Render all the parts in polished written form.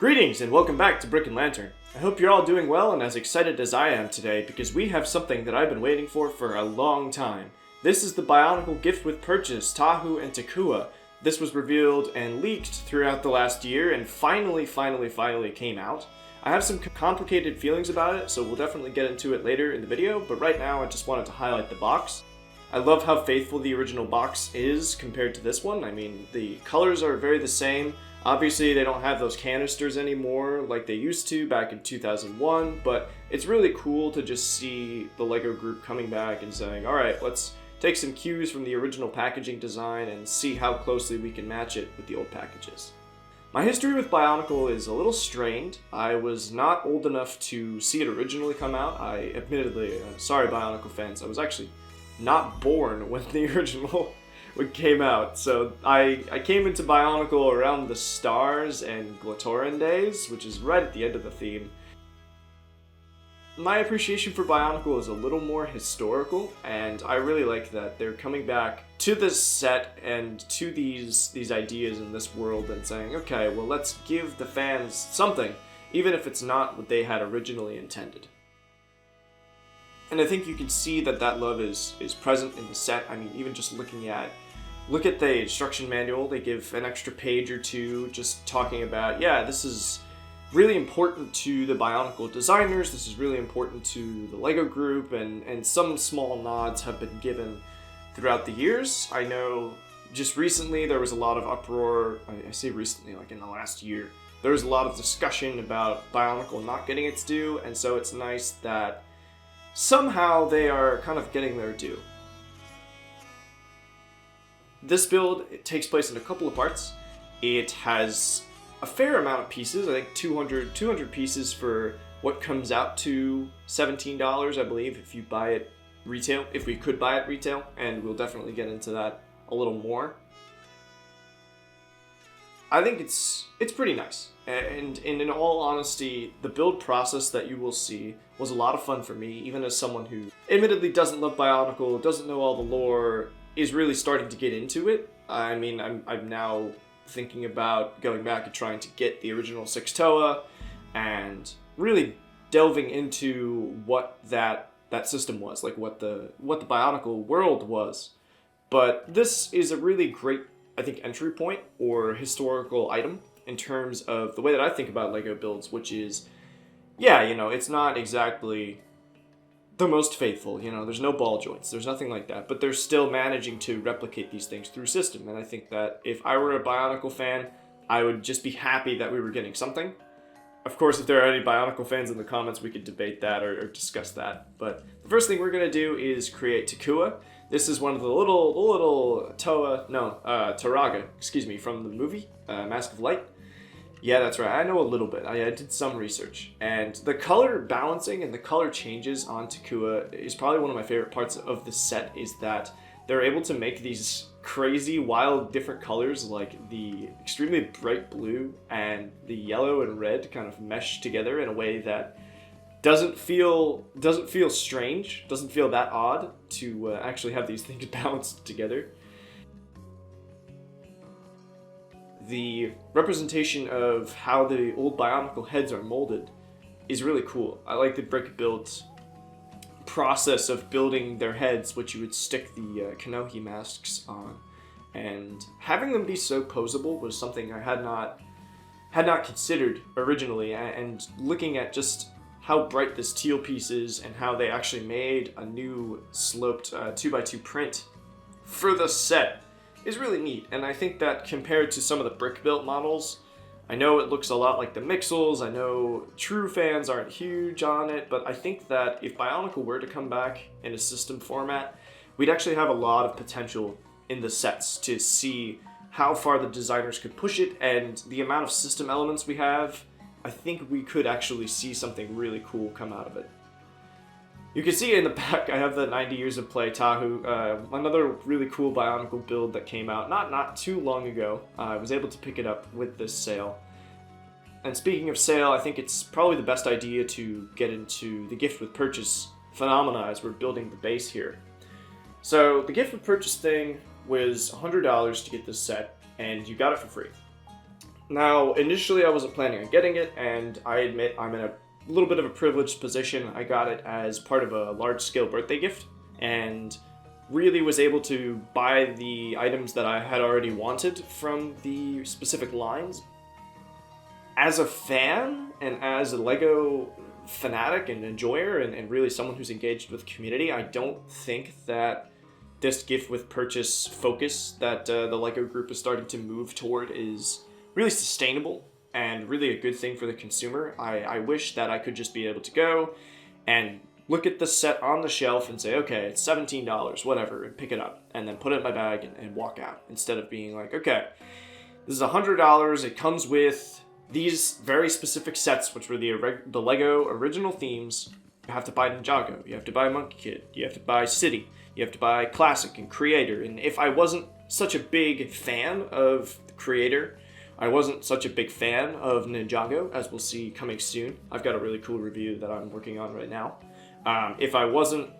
Greetings and welcome back to Brick and Lantern. I hope you're all doing well and as excited as I am today because we have something that I've been waiting for a long time. This is the Bionicle gift with purchase, Tahu and Takua. This was revealed and leaked throughout the last year and finally came out. I have some complicated feelings about it, so we'll definitely get into it later in the video, but right now I just wanted to highlight the box. I love how faithful the original box is compared to this one. I mean, the colors are very the same. Obviously, they don't have those canisters anymore like they used to back in 2001, but it's really cool to just see the LEGO group coming back and saying, alright, let's take some cues from the original packaging design and see how closely we can match it with the old packages. My history with Bionicle is a little strained. I was not old enough to see it originally come out. I admittedly, sorry Bionicle fans, I was actually not born when the original came out. So I came into Bionicle around the Stars and Glatoran days, which is right at the end of the theme. My appreciation for Bionicle is a little more historical, and I really like that they're coming back to this set and to these ideas in this world and saying, okay, well, let's give the fans something, even if it's not what they had originally intended. And I think you can see that that love is present in the set. I mean, even just look at the instruction manual. They give an extra page or two just talking about, yeah, this is really important to the Bionicle designers, this is really important to the LEGO group, and some small nods have been given throughout the years. I know just recently there was a lot of uproar, I say recently, like in the last year, there was a lot of discussion about Bionicle not getting its due, and so it's nice that somehow they are kind of getting their due. This build, it takes place in a couple of parts. It has a fair amount of pieces, I think 200 pieces for what comes out to $17, I believe, if you buy it retail, if we could buy it retail, and we'll definitely get into that a little more. I think it's pretty nice, and in all honesty, the build process that you will see was a lot of fun for me, even as someone who admittedly doesn't love Bionicle, doesn't know all the lore, is really starting to get into it. I mean, I'm now thinking about going back and trying to get the original 6 Toa and really delving into what that system was, like what the Bionicle world was. But this is a really great, I think, entry point or historical item in terms of the way that I think about LEGO builds, which is, yeah, you know, it's not exactly the most faithful, you know, there's no ball joints, there's nothing like that, but they're still managing to replicate these things through system, and I think that if I were a Bionicle fan, I would just be happy that we were getting something. Of course, if there are any Bionicle fans in the comments, we could debate that or discuss that, but the first thing we're going to do is create Takua. This is one of the little Taraga, from the movie, Mask of Light. Yeah, that's right. I know a little bit. I did some research. And the color balancing and the color changes on Takua is probably one of my favorite parts of the set, is that they're able to make these crazy, wild, different colors, like the extremely bright blue and the yellow and red kind of mesh together in a way that doesn't feel strange, doesn't feel that odd to actually have these things balanced together. The representation of how the old Bionicle heads are molded is really cool. I like the brick build process of building their heads, which you would stick the Kanohi masks on, and having them be so posable was something I had not considered originally. And looking at just how bright this teal piece is and how they actually made a new sloped 2x2 print for the set is really neat, and I think that compared to some of the brick-built models, I know it looks a lot like the Mixels, I know true fans aren't huge on it, but I think that if Bionicle were to come back in a system format, we'd actually have a lot of potential in the sets to see how far the designers could push it, and the amount of system elements we have, I think we could actually see something really cool come out of it. You can see in the back, I have the 90 Years of Play Tahu, another really cool Bionicle build that came out not too long ago. I was able to pick it up with this sale. And speaking of sale, I think it's probably the best idea to get into the gift with purchase phenomena as we're building the base here. So the gift with purchase thing was $100 to get this set, and you got it for free. Now, initially I wasn't planning on getting it, and I admit I'm in a little bit of a privileged position. I got it as part of a large-scale birthday gift, and really was able to buy the items that I had already wanted from the specific lines. As a fan, and as a LEGO fanatic and enjoyer, and really someone who's engaged with the community, I don't think that this gift with purchase focus that the LEGO group is starting to move toward is really sustainable and really a good thing for the consumer. I wish that I could just be able to go and look at the set on the shelf and say, okay, it's $17, whatever, and pick it up, and then put it in my bag and walk out, instead of being like, okay, this is $100, it comes with these very specific sets, which were the LEGO original themes. You have to buy Ninjago, you have to buy Monkey Kid, you have to buy City, you have to buy Classic and Creator. And if I wasn't such a big fan of the Creator, I wasn't such a big fan of Ninjago, as we'll see coming soon. I've got a really cool review that I'm working on right now. If I wasn't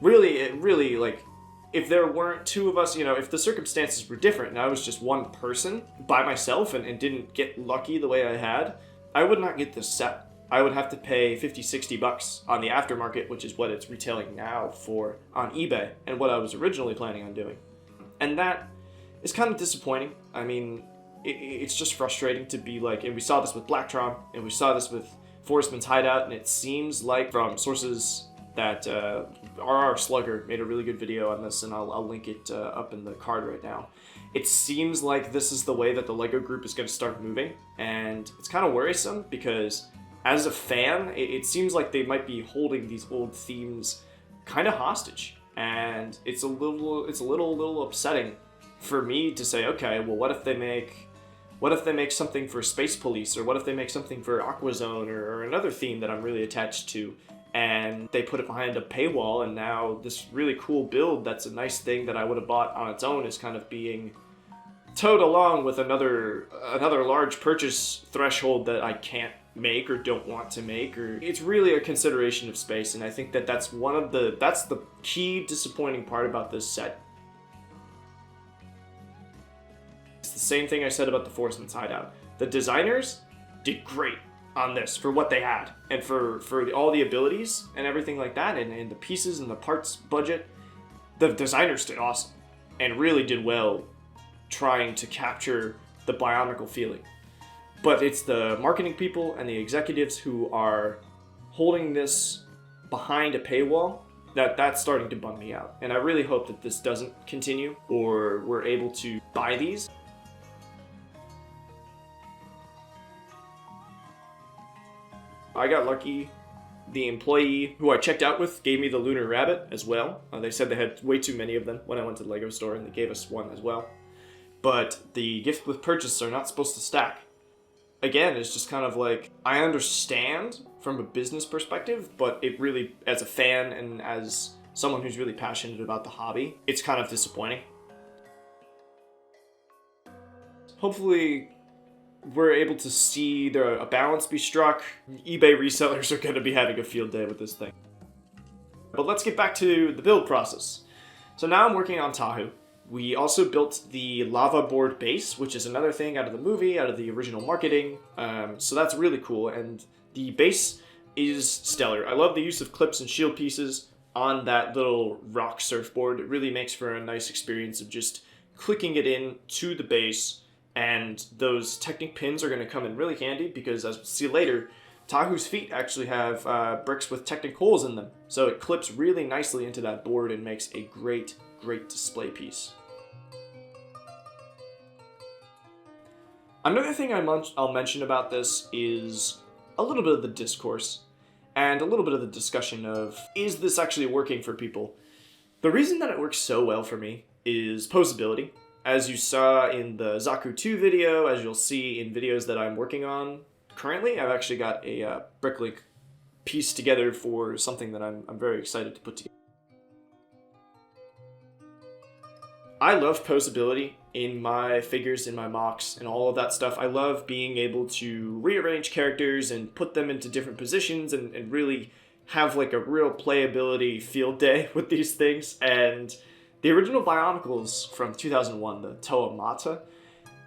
really like, if there weren't two of us, if the circumstances were different and I was just one person by myself and didn't get lucky the way I had, I would not get this set. I would have to pay $50-$60 on the aftermarket, which is what it's retailing now for on eBay, and what I was originally planning on doing. And that is kind of disappointing. I mean, it's just frustrating to be like, and we saw this with Blacktron, and we saw this with Forestman's Hideout, and it seems like from sources that RR Slugger made a really good video on this, and I'll link it up in the card right now. It seems like this is the way that the LEGO group is going to start moving, and it's kind of worrisome because as a fan, it seems like they might be holding these old themes kind of hostage, and it's a little upsetting for me to say, okay, well, what if they make something for Space Police, or what if they make something for Aquazone, or another theme that I'm really attached to, and they put it behind a paywall, and now this really cool build that's a nice thing that I would have bought on its own is kind of being towed along with another large purchase threshold that I can't make or don't want to make, or it's really a consideration of space, and I think that that's the key disappointing part about this set. It's the same thing I said about the Forestman's Hideout. The designers did great on this for what they had, and for all the abilities and everything like that, and the pieces and the parts budget. The designers did awesome and really did well trying to capture the Bionicle feeling. But it's the marketing people and the executives who are holding this behind a paywall that's starting to bum me out. And I really hope that this doesn't continue, or we're able to buy these. I got lucky. The employee who I checked out with gave me the Lunar Rabbit as well. They said they had way too many of them when I went to the LEGO store, and they gave us one as well. But the gift with purchase are not supposed to stack. Again, it's just kind of like, I understand from a business perspective, but it really, as a fan and as someone who's really passionate about the hobby, it's kind of disappointing. Hopefully, we're able to see a balance be struck. eBay resellers are going to be having a field day with this thing. But let's get back to the build process. So now I'm working on Tahu. We also built the lava board base, which is another thing out of the movie, out of the original marketing. So that's really cool, and the base is stellar. I love the use of clips and shield pieces on that little rock surfboard. It really makes for a nice experience of just clicking it in to the base, and those Technic pins are going to come in really handy because, as we'll see later, Tahu's feet actually have bricks with Technic holes in them. So it clips really nicely into that board and makes a great display piece. Another thing I'll mention about this is a little bit of the discourse and a little bit of the discussion of, is this actually working for people? The reason that it works so well for me is posability. As you saw in the Zaku 2 video, as you'll see in videos that I'm working on currently, I've actually got a Bricklink piece together for something that I'm very excited to put together. I love posability in my figures, in my mocks, and all of that stuff. I love being able to rearrange characters and put them into different positions and really have like a real playability field day with these things. And the original Bionicles from 2001, the Toa Mata,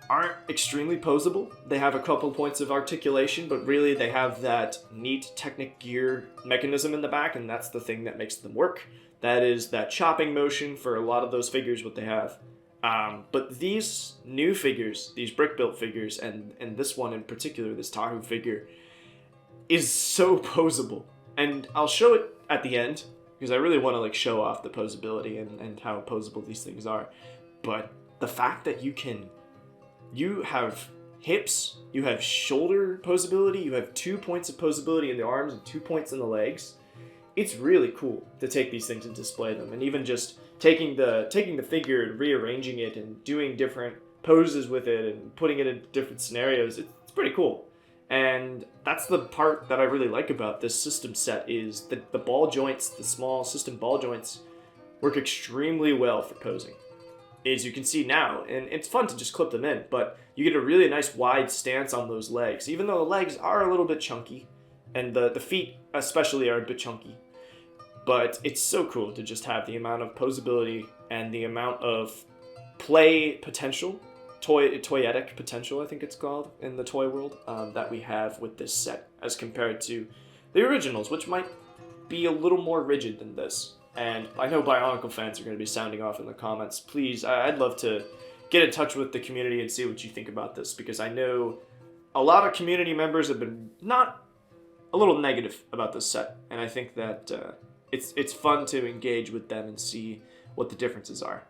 aren't extremely posable. They have a couple points of articulation, but really they have that neat Technic gear mechanism in the back, and that's the thing that makes them work. That is that chopping motion for a lot of those figures, what they have. But these new figures, these brick-built figures, and this one in particular, this Tahu figure, is so posable. And I'll show it at the end, because I really want to show off the posability and how posable these things are. But the fact that you have hips, you have shoulder posability, you have 2 points of posability in the arms and 2 points in the legs. It's really cool to take these things and display them, and even just taking the figure and rearranging it and doing different poses with it and putting it in different scenarios. It's pretty cool. And that's the part that I really like about this system set, is that the ball joints, the small system ball joints, work extremely well for posing. As you can see now, and it's fun to just clip them in, but you get a really nice wide stance on those legs, even though the legs are a little bit chunky, and the feet especially are a bit chunky. But it's so cool to just have the amount of posability and the amount of play potential, toyetic potential, I think it's called, in the toy world, that we have with this set, as compared to the originals, which might be a little more rigid than this. And I know Bionicle fans are going to be sounding off in the comments. Please, I'd love to get in touch with the community and see what you think about this, because I know a lot of community members have been a little negative about this set, and I think that it's fun to engage with them and see what the differences are.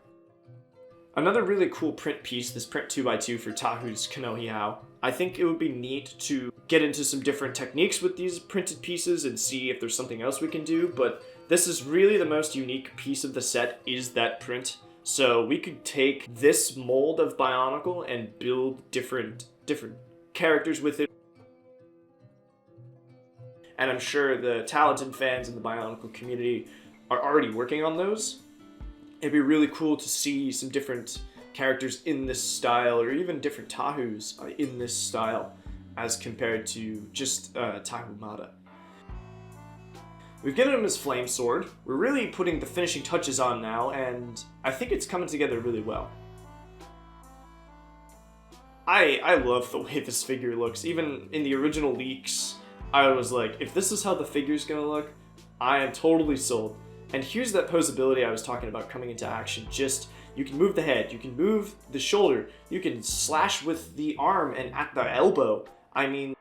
Another really cool print piece, this print 2x2 for Tahu's Kanohihao. I think it would be neat to get into some different techniques with these printed pieces and see if there's something else we can do, but this is really the most unique piece of the set, is that print. So we could take this mold of Bionicle and build different characters with it. And I'm sure the talented fans in the Bionicle community are already working on those. It'd be really cool to see some different characters in this style, or even different Tahus in this style, as compared to just Tahu Mada. We've given him his flame sword. We're really putting the finishing touches on now, and I think it's coming together really well. I love the way this figure looks. Even in the original leaks, I was like, if this is how the figure's gonna look, I am totally sold. And here's that posability I was talking about coming into action. Just, you can move the head, you can move the shoulder, you can slash with the arm and at the elbow. I mean,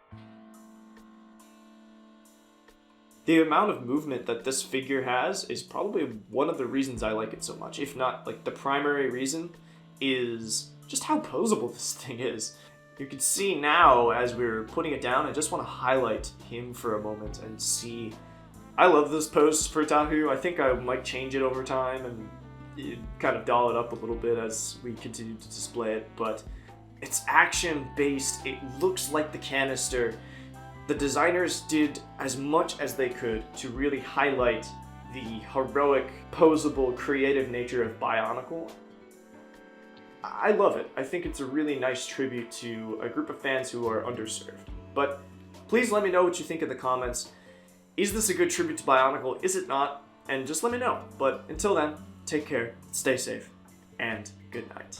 the amount of movement that this figure has is probably one of the reasons I like it so much. If not, the primary reason is just how posable this thing is. You can see now, as we're putting it down, I just want to highlight him for a moment and see. I love this pose for Tahu. I think I might change it over time and kind of doll it up a little bit as we continue to display it, but it's action-based. It looks like the canister. The designers did as much as they could to really highlight the heroic, posable, creative nature of Bionicle. I love it. I think it's a really nice tribute to a group of fans who are underserved. But please let me know what you think in the comments. Is this a good tribute to Bionicle? Is it not? And just let me know. But until then, take care, stay safe, and good night.